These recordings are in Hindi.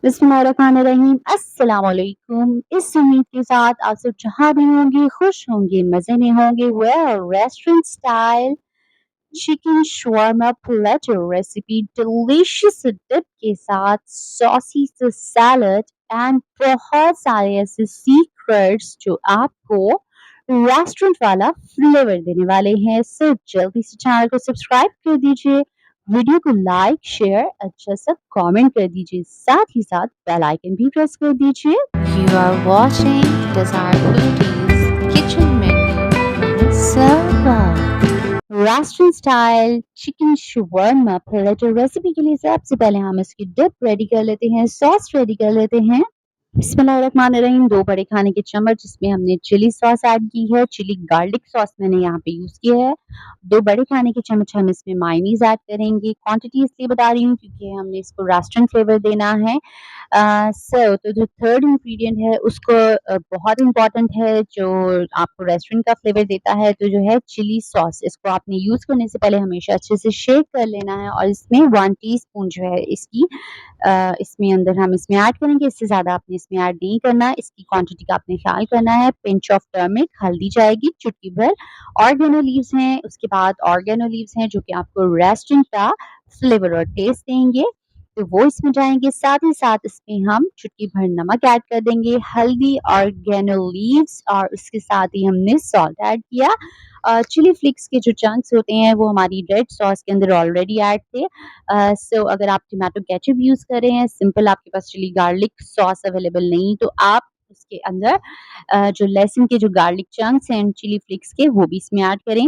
बिस्मिल्लाहिर्रहमानिर्रहीम। अस्सलाम वालेकुम। इस उम्मीद के साथ आप सब जहाँ भी होंगे खुश होंगे, मज़े में होंगे। Restaurant style chicken shawarma platter recipe delicious dip के साथ सॉसी सा सैलड एंड बहुत सारे ऐसे सीक्रेट्स जो आपको रेस्टोरेंट वाला फ्लेवर देने वाले हैं। सो जल्दी से चैनल को सब्सक्राइब कर दीजिए, वीडियो को लाइक शेयर अच्छा सा कमेंट कर दीजिए, साथ ही साथ बेल आइकन भी प्रेस कर दीजिए। You are watching Desire Foodies Kitchen Menu Server. Restaurant style chicken shawarma platter recipe के लिए सबसे पहले हम इसकी डिप रेडी कर लेते हैं, सॉस रेडी कर लेते हैं। बिस्मिल्लाहिर्रहमानिर्रहीम। 2 बड़े खाने के चम्मच जिसमें हमने चिली सॉस ऐड की है, चिली गार्लिक सॉस मैंने यहाँ पे यूज़ किया है। 2 बड़े खाने के चम्मच हम इसमें मायोनीज़ ऐड करेंगे। क्वांटिटी इसलिए बता रही हूँ क्योंकि हमने इसको रेस्टोरेंट फ्लेवर देना है। तो जो थर्ड इंग्रीडिएंट है उसको बहुत इम्पोर्टेंट है जो आपको रेस्टोरेंट का फ्लेवर देता है, तो जो है चिली सॉस। इसको आपने यूज़ करने से पहले हमेशा अच्छे से शेक कर लेना है और इसमें 1 टीस्पून जो है इसकी इसमें अंदर हम इसमें ऐड करेंगे, इससे ज़्यादा आपने इसमें ऐड नहीं करना है। इसकी क्वांटिटी का आपने ख़्याल करना है। पिंच ऑफ टर्मरिक, हल्दी जाएगी चुटकी भर, ऑरिगेनो लीव्स हैं, उसके बाद ऑरिगेनो लीव्स हैं जो कि आपको रेस्टोरेंट का फ्लेवर और टेस्ट देंगे, तो वो इसमें जाएँगे। साथ ही साथ इसमें हम चुटकी भर नमक ऐड कर देंगे, हल्दी, ऑरिगेनो लीव्स और उसके साथ ही हमने सॉल्ट ऐड किया। चिली फ्लेक्स के जो चंक्स होते हैं वो हमारी रेड सॉस के अंदर ऑलरेडी ऐड थे। सो अगर आप टोमेटो केचअप यूज़ कर रहे हैं, सिंपल आपके पास चिली गार्लिक सॉस अवेलेबल नहीं, तो आप उसके अंदर जो लहसुन के जो गार्लिक चंक्स हैं चिली फ्लेक्स के वो भी इसमें ऐड करें।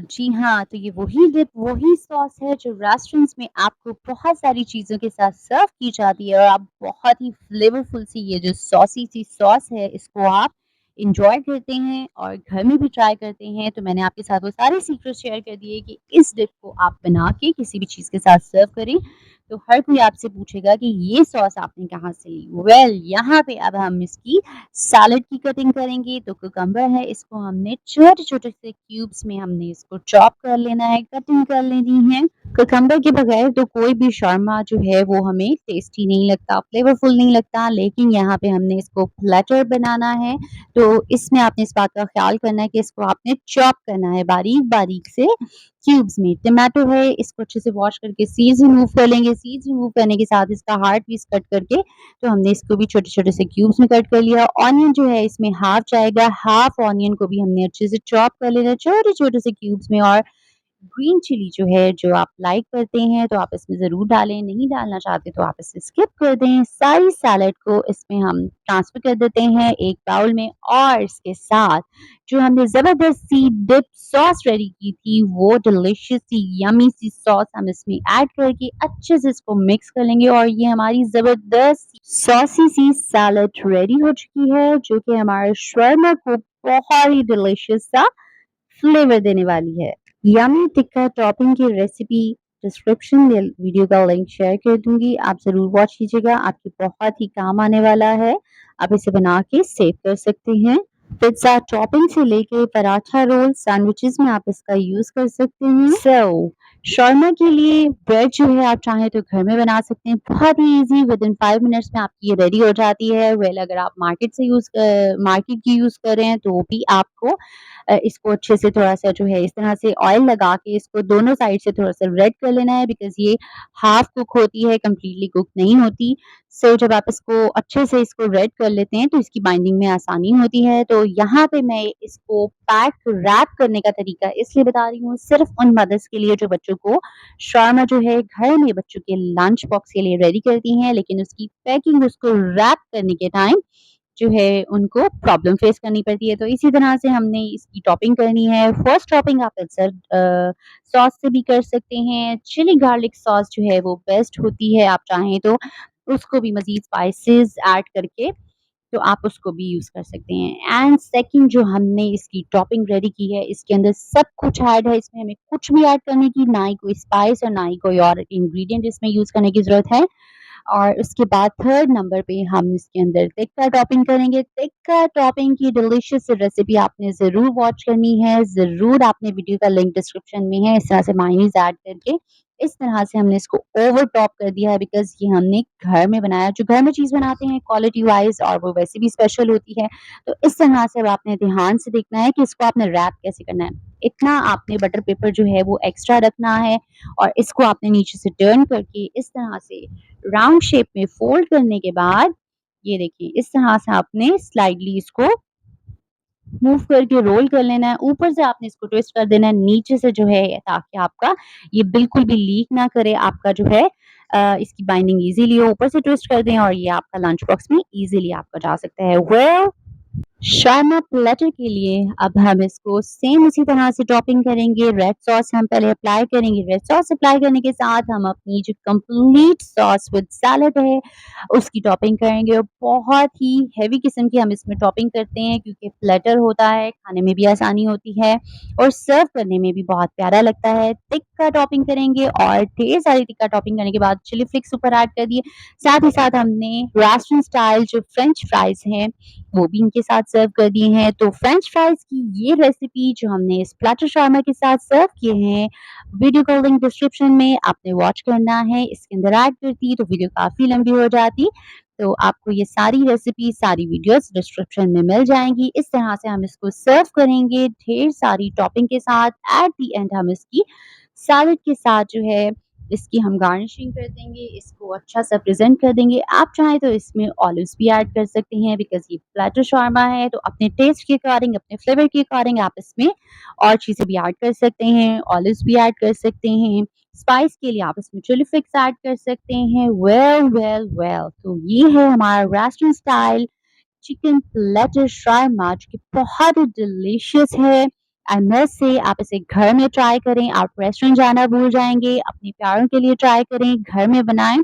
जी हाँ, तो ये वही डिप, वही सॉस है जो रेस्टोरेंट्स में आपको बहुत सारी चीज़ों के साथ सर्व की जाती है और आप बहुत ही फ्लेवरफुल सी ये जो सॉसी सी सॉस है इसको आप एन्जॉय करते हैं और घर में भी ट्राई करते हैं। तो मैंने आपके साथ वो सारे सीक्रेट्स शेयर कर दिए कि इस डिप को आप बना के किसी भी चीज़ के साथ सर्व करें, तो हर कोई आपसे पूछेगा कि ये सॉस आपने कहाँ से ली? यहाँ पे अब हम इसकी सैलेड की कटिंग करेंगे। तो कुकम्बर है, इसको हमने छोटे-छोटे से क्यूब्स में हमने इसको चॉप कर लेना है, कटिंग कर लेनी है। कुकम्बर के बगैर तो कोई भी शौरमा जो है वो हमें टेस्टी नहीं लगता, फ्लेवरफुल नहीं लगता, लेकिन यहाँ पे हमने इसको प्लेटर बनाना है, तो इसमें आपने इस बात का ख़्याल करना है कि इसको आपने चॉप करना है बारीक-बारीक से क्यूब्स में। टमाटो है, इसको अच्छे से वॉश करके सीड्स रिमूव कर लेंगे, सीड्स रिमूव करने के साथ इसका हार्ड पीस कट करके तो हमने इसको भी छोटे-छोटे से क्यूब्स में कट कर लिया। ऑनियन जो है इसमें हाफ जाएगा, हाफ ऑनियन को भी हमने अच्छे से चॉप कर लेना है छोटे-छोटे से क्यूब्स में। और ग्रीन चिली जो है, जो आप लाइक करते हैं तो आप इसमें ज़रूर डालें, नहीं डालना चाहते तो आप इसे स्किप कर दें। सारी सैलेड को इसमें हम ट्रांसफ़र कर देते हैं एक बाउल में और इसके साथ जो हमने ज़बरदस्त सी डिप सॉस रेडी की थी, वो डिलीशियस सी यम्मी सी सॉस हम इसमें ऐड करके अच्छे से इसको मिक्स कर लेंगे और ये हमारी ज़बरदस्त सॉसी सी सैलेड रेडी हो चुकी है, जो कि हमारे शवरमा को बहुत ही डिलीशियस सा फ्लेवर देने वाली है। यम्मी टिक्का टॉपिंग की रेसिपी डिस्क्रिप्शन में वीडियो का लिंक शेयर कर दूँगी, आप ज़रूर वॉच कीजिएगा, आपके बहुत ही काम आने वाला है। आप इसे बना के सेव कर सकते हैं। पिज़्ज़ा टॉपिंग से लेके पराठा रोल, सैंडविचेज़ में आप इसका यूज़ कर सकते हैं। शौरमा के लिए ब्रेड जो है आप चाहें तो घर में बना सकते हैं, बहुत ही ईज़ी, विदिन 5 मिनट्स में आपकी ये रेडी हो जाती है। अगर आप मार्केट की यूज़ कर रहे हैं तो भी आपको इसको अच्छे से थोड़ा-सा जो है इस तरह से ऑयल लगा के इसको दोनों साइड से थोड़ा-सा रेड कर लेना है, बिकॉज़ ये हाफ कुक होती है, कंप्लीटली कुक नहीं होती। जब आप इसको अच्छे से इसको रेड कर लेते हैं तो इसकी बाइंडिंग में आसानी होती है। तो यहाँ पे मैं इसको पैक रैप करने का तरीका इसलिए बता रही हूँ, सिर्फ़ उन मदर्स के लिए जो बच्चों को शौरमा जो है घर में बच्चों के लंच बॉक्स के लिए रेडी करती हैं, लेकिन उसकी पैकिंग उसको रैप करने के टाइम जो है उनको प्रॉब्लम फेस करनी पड़ती है। तो इसी तरह से हमने इसकी टॉपिंग करनी है। फर्स्ट टॉपिंग आप अक्सर सॉस से भी कर सकते हैं। चिली गार्लिक सॉस जो है वो बेस्ट होती है, आप चाहें तो उसको भी मज़ीद स्पाइसेस ऐड करके तो आप उसको भी यूज़ कर सकते हैं। एंड सेकंड जो हमने इसकी टॉपिंग रेडी की है, इसके अंदर सब कुछ ऐड है, इसमें हमें कुछ भी ऐड करने की ना ही कोई स्पाइस और ना ही कोई और इंग्रीडिएंट इसमें यूज़ करने की ज़रूरत है। और उसके बाद थर्ड नंबर पे हम इसके अंदर टिक्का टॉपिंग करेंगे। टिक्का टॉपिंग की डिलीशियस रेसिपी आपने ज़रूर वॉच करनी है, ज़रूर आपने वीडियो का लिंक डिस्क्रिप्शन में है, इस तरह से मायोनीज़ ऐड करके इस तरह से हमने इसको ओवर टॉप कर दिया है बिकॉज़ ये हमने घर में बनाया। जो घर में चीज़ बनाते हैं क्वालिटी वाइज़ और वो वैसे भी स्पेशल होती है। तो इस तरह से अब आपने ध्यान से देखना है कि इसको आपने रैप कैसे करना है। इतना आपने बटर पेपर जो है वो एक्स्ट्रा रखना है और इसको आपने नीचे से टर्न करके इस तरह से राउंड शेप में फोल्ड करने के बाद ये देखिए इस तरह से आपने स्लाइडली इसको मूव करके रोल कर लेना है। ऊपर से आपने इसको ट्विस्ट कर देना है नीचे से जो है ताकि आपका ये बिल्कुल भी लीक ना करे। आपका जो है इसकी बाइंडिंग इज़िली हो। ऊपर से ट्विस्ट कर दें और ये आपका लंच बॉक्स में इज़िली आपका जा सकता है। वेल शारमा प्लेटर के लिए अब हम इसको सेम उसी तरह से टॉपिंग करेंगे। रेड सॉस हम पहले अप्लाई करेंगे। रेड सॉस अप्लाई करने के साथ हम अपनी जो कंप्लीट सॉस विद सैलड है उसकी टॉपिंग करेंगे और बहुत ही हेवी किस्म की हम इसमें टॉपिंग करते हैं क्योंकि प्लेटर होता है, खाने में भी आसानी होती है और सर्व करने में भी बहुत प्यारा लगता है। तिक्का टॉपिंग करेंगे और ढेर सारी तिक्का टॉपिंग करने के बाद चिली फ्लेक्स ऊपर ऐड कर दिए। साथ ही साथ हमने रेस्टोरेंट स्टाइल जो फ्रेंच फ्राइज़ हैं वो भी इनके साथ सर्व कर दिए हैं। तो फ्रेंच फ्राइज़ की ये रेसिपी जो हमने इस प्लेटर शावरमा के साथ सर्व किए हैं, वीडियो का लिंक डिस्क्रिप्शन में आपने वॉच करना है। इसके अंदर ऐड करती तो वीडियो काफ़ी लंबी हो जाती। तो आपको ये सारी रेसिपी, सारी वीडियोज़ डिस्क्रिप्शन में मिल जाएँगी। इस तरह से हम इसको सर्व करेंगे ढेर सारी टॉपिंग के साथ। एट द एंड हम इसकी सैलेड के साथ जो है इसकी हम गार्निशिंग कर देंगे, इसको अच्छा-सा प्रेज़ेंट कर देंगे। आप चाहें तो इसमें ऑलिव्स भी ऐड कर सकते हैं बिकॉज़ ये प्लेटर शावरमा है तो अपने टेस्ट के अकॉर्डिंग, अपने फ्लेवर के अकॉर्डिंग आप इसमें और चीज़ें भी ऐड कर सकते हैं, ऑलिव्स भी ऐड कर सकते हैं। स्पाइस के लिए आप इसमें चिली फ्लेक्स ऐड कर सकते हैं। वेल, वेल, वेल तो ये है हमारा restaurant style chicken platter shawarma जो कि बहुत ही डिलीशियस है। आई मस्ट से आप इसे घर में ट्राई करें, आप रेस्टोरेंट जाना भूल जाएँगे, अपने प्यारों के लिए ट्राई करें, घर में बनाएँ।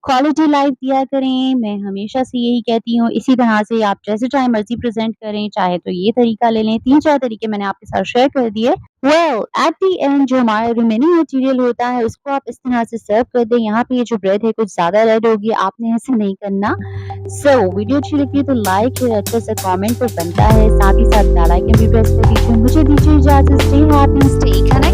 क्वालिटी लाइफ दिया करें, मैं हमेशा से यही कहती हूँ। इसी तरह से आप जैसे चाहे मर्ज़ी प्रेज़ेंट करें, चाहे तो ये तरीका ले लें, 3-4 तरीके मैंने आपके साथ शेयर कर दिए। वेल एट द एंड जो हमारा रिमेनिंग मटीरियल होता है उसको आप इस तरह से सर्व कर दें। यहाँ पे ये जो ब्रेड है कुछ ज़्यादा रेड होगी, आपने ऐसा नहीं करना। सो वीडियो अच्छी लगी तो लाइक और अच्छा सा कमेंट तो बनता है, साथ ही साथ बेल आइकन भी प्रेस कर दीजिए। मुझे दीजिए इजाज़त। Stay happy, Stay connected.